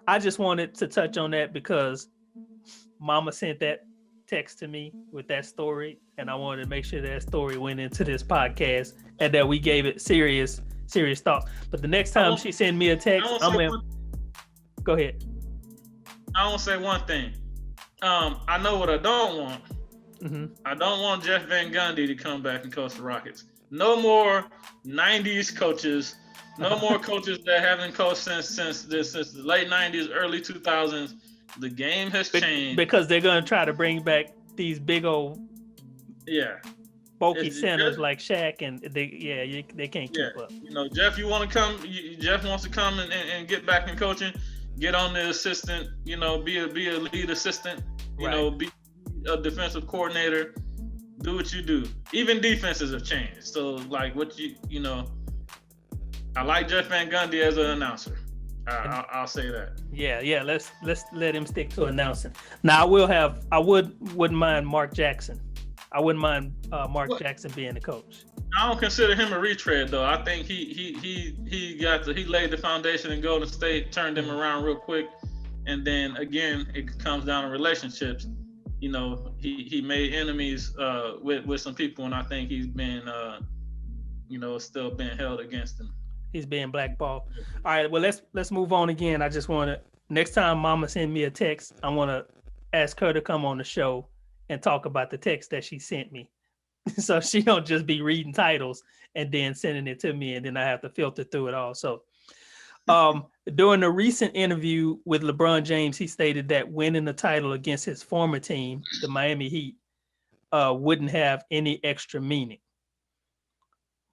I just wanted to touch on that because Mama sent that text to me with that story, and I wanted to make sure that story went into this podcast and that we gave it serious thought. But the next I time won't, she send me a I text, won't I'm say in. one, Go ahead. I won't say one thing. I know what I don't want. Mm-hmm. I don't want Jeff Van Gundy to come back and coach the Rockets. No more '90s coaches. No more coaches that haven't coached since the late '90s, early 2000s. The game has changed. Because they're gonna try to bring back these big old Yeah, bulky it's centers just, like Shaq, and they can't yeah. keep up. Jeff, you want to come? Jeff wants to come and get back in coaching. Get on the assistant. Be a lead assistant. Right. Be a defensive coordinator. Do what you do. Even defenses have changed. So like what I like Jeff Van Gundy as an announcer. I'll say that. Yeah. Let's let him stick to announcing. Now I wouldn't mind Mark Jackson. I wouldn't mind Mark Jackson being the coach. I don't consider him a retread though. I think he laid the foundation in Golden State, turned them around real quick, and then again it comes down to relationships. He made enemies with some people, and I think he's been still being held against him. He's being blackballed. All right, well let's move on again. I just want to next time Mama send me a text, I want to ask her to come on the show and talk about the text that she sent me. So she don't just be reading titles and then sending it to me, and then I have to filter through it all. So during a recent interview with LeBron James, he stated that winning the title against his former team, the Miami Heat, wouldn't have any extra meaning.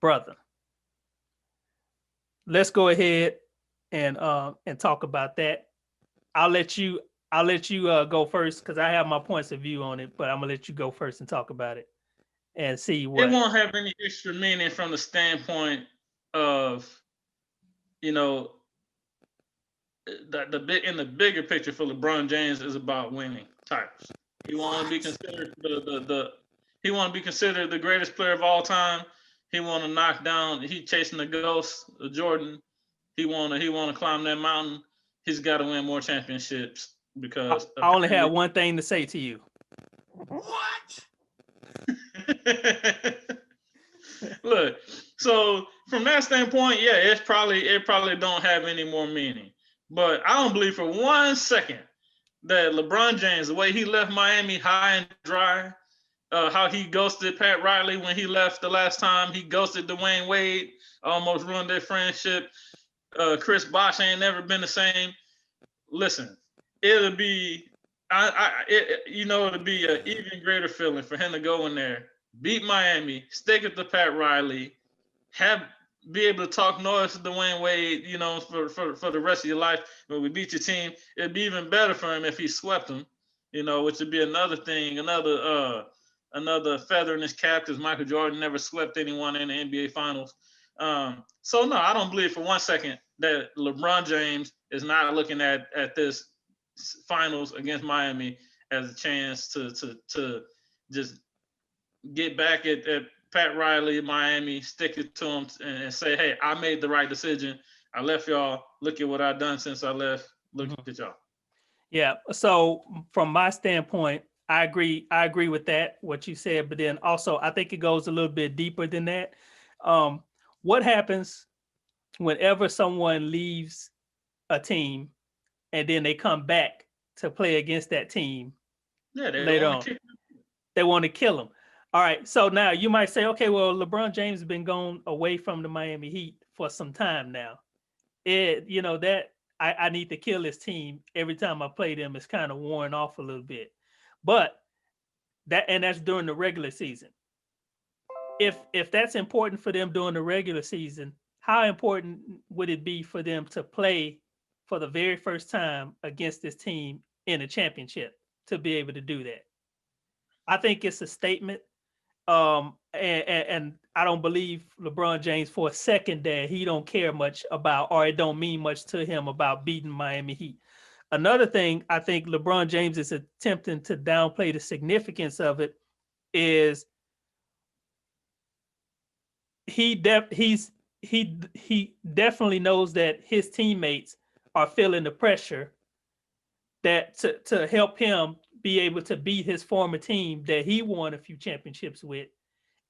Brother, let's go ahead and talk about that. I'll let you go first because I have my points of view on it, but I'm gonna let you go first and talk about it and see what. It won't have any extra meaning from the standpoint of, the bigger picture for LeBron James is about winning titles. He want to be considered he want to be considered the greatest player of all time. He want to knock down. He chasing the ghost of Jordan. He want to climb that mountain. He's got to win more championships because I only have one thing to say to you. What? Look, so from that standpoint, yeah, it probably don't have any more meaning. But I don't believe for 1 second that LeBron James, the way he left Miami high and dry, how he ghosted Pat Riley when he left the last time, he ghosted Dwayne Wade, almost ruined their friendship. Chris Bosh ain't never been the same. Listen, it'll be it'll be an even greater feeling for him to go in there, beat Miami, stick it to Pat Riley, be able to talk noise to Dwayne Wade, for the rest of your life. When we beat your team, it'd be even better for him if he swept them, which would be another thing, another feather in his cap because Michael Jordan never swept anyone in the NBA Finals. So no, I don't believe for 1 second that LeBron James is not looking at this finals against Miami as a chance to just get back at Pat Riley, Miami, stick it to him and say, hey, I made the right decision. I left y'all. Look at what I've done since I left. Look at y'all. Yeah. So from my standpoint, I agree with that, what you said, but then also I think it goes a little bit deeper than that. What happens whenever someone leaves a team and then they come back to play against that team later on? They want to kill them. All right. So now you might say, okay, well, LeBron James has been gone away from the Miami Heat for some time now. That I need to kill this team every time I play them. It's kind of worn off a little bit. But that's during the regular season. If that's important for them during the regular season, how important would it be for them to play for the very first time against this team in a championship to be able to do that? I think it's a statement. And I don't believe LeBron James for a second that he don't care much about, or it don't mean much to him about beating Miami Heat. Another thing I think LeBron James is attempting to downplay the significance of it is he definitely knows that his teammates are feeling the pressure that to help him be able to beat his former team that he won a few championships with.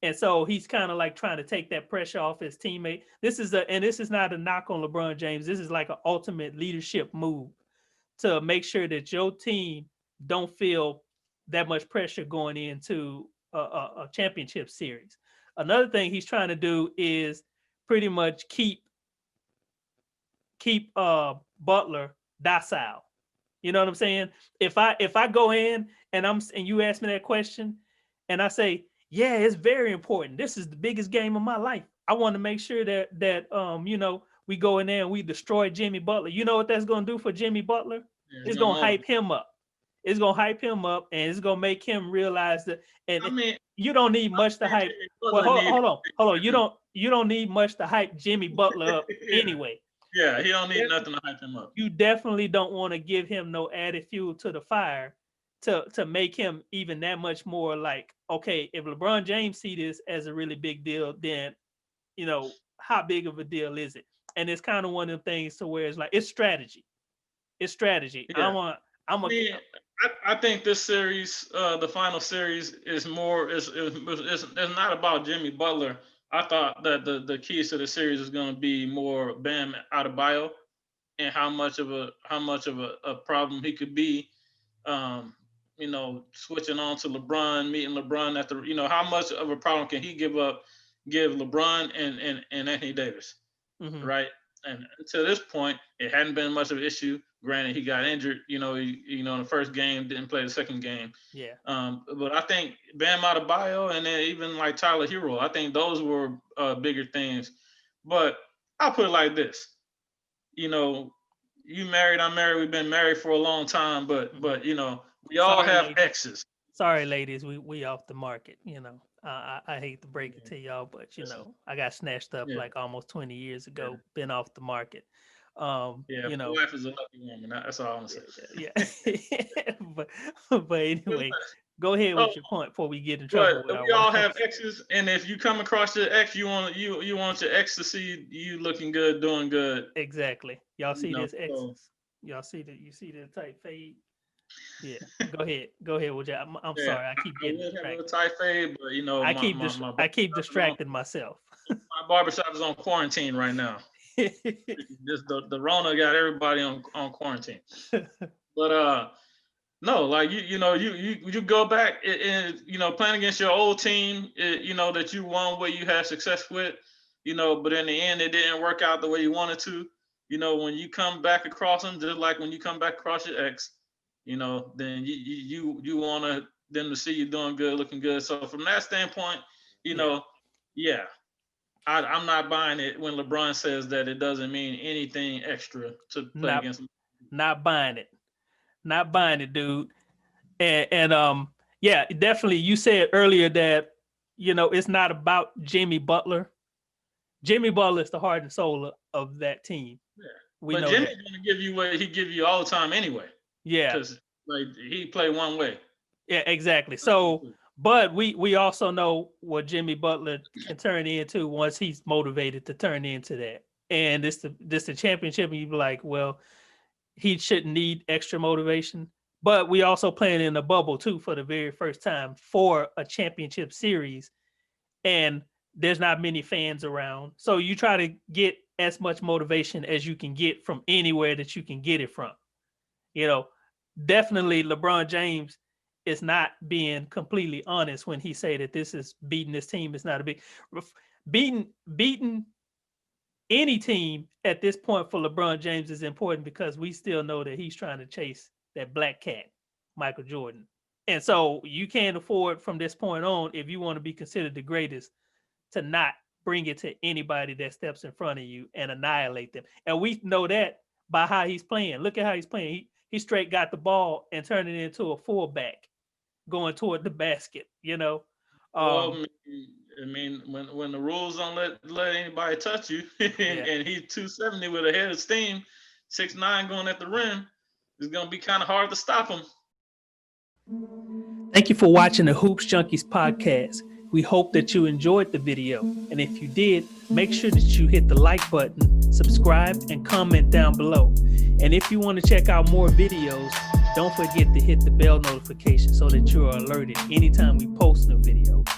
And so he's kind of like trying to take that pressure off his teammate. This is not a knock on LeBron James. This is like an ultimate leadership move to make sure that your team don't feel that much pressure going into a championship series. Another thing he's trying to do is pretty much keep Butler docile. You know what I'm saying? If I go in and you ask me that question and I say, yeah, it's very important. This is the biggest game of my life. I want to make sure that we go in there and we destroy Jimmy Butler. You know what that's going to do for Jimmy Butler? Yeah, it's going to hype him up. It's going to hype him up, and it's going to make him realize that. And you don't need much to hype. Well, hold on. You don't need much to hype Jimmy Butler up anyway. Yeah, he don't need nothing to hype him up. You definitely don't want to give him no added fuel to the fire to make him even that much more like, okay, if LeBron James see this as a really big deal, then, how big of a deal is it? And it's kind of one of them things to where it's like, it's strategy. It's strategy. Yeah. I think this series, the final series, is not about Jimmy Butler. I thought that the keys to the series is going to be more Bam Adebayo and how much of a problem he could be. Switching on to LeBron, meeting LeBron at the, how much of a problem can he give LeBron and Anthony Davis, right? And to this point, it hadn't been much of an issue. Granted, he got injured, in the first game, didn't play the second game. Yeah. But I think Bam Adebayo and then even like Tyler Hero, I think those were bigger things. But I'll put it like this, you married, I'm married, we've been married for a long time, but we all have ladies. Exes. Sorry, ladies, we off the market, I hate to break it to y'all, but I got snatched up like almost 20 years ago, been off the market. My wife is a lucky woman. That's all I'm saying. Yeah. but anyway, go ahead with your point before we get in trouble. But we all have exes, and if you come across your ex, you want your ex to see you looking good, doing good. Exactly. Y'all see this exes? Y'all see that? You see the tight fade? Yeah. Go ahead with that. I'm sorry. I keep getting distracted. A tight fade, but I keep distracting myself. My barbershop is on quarantine right now. The Rona got everybody on quarantine. But no, like you go back and playing against your old team, that you won, what you had success with, but in the end it didn't work out the way you wanted to. When you come back across them, just like when you come back across your ex, then you want them to see you doing good, looking good. So from that standpoint, I'm not buying it when LeBron says that it doesn't mean anything extra to play against him. Not buying it, dude. And definitely. You said earlier that it's not about Jimmy Butler. Jimmy Butler is the heart and soul of that team. Yeah, but Jimmy's going to give you what he give you all the time anyway. Yeah, because he play one way. Yeah, exactly. So. But we also know what Jimmy Butler can turn into once he's motivated to turn into that. And this the championship, and you be like, well, he shouldn't need extra motivation. But we also playing in a bubble too for the very first time for a championship series, and there's not many fans around. So you try to get as much motivation as you can get from anywhere that you can get it from. Definitely LeBron James is not being completely honest when he say that this is beating this team. It's not a big beating any team at this point for LeBron James is important because we still know that he's trying to chase that black cat, Michael Jordan. And so you can't afford from this point on, if you want to be considered the greatest, to not bring it to anybody that steps in front of you and annihilate them. And we know that by how he's playing. Look at how he's playing. He straight got the ball and turned it into a fullback going toward the basket, Well, I mean, when the rules don't let anybody touch you, and he's 270 with a head of steam, 6'9" going at the rim, it's gonna be kind of hard to stop him. Thank you for watching the Hoopz Junkiez Podcast. We hope that you enjoyed the video. And if you did, make sure that you hit the like button, subscribe, and comment down below. And if you want to check out more videos, don't forget to hit the bell notification so that you are alerted anytime we post new videos.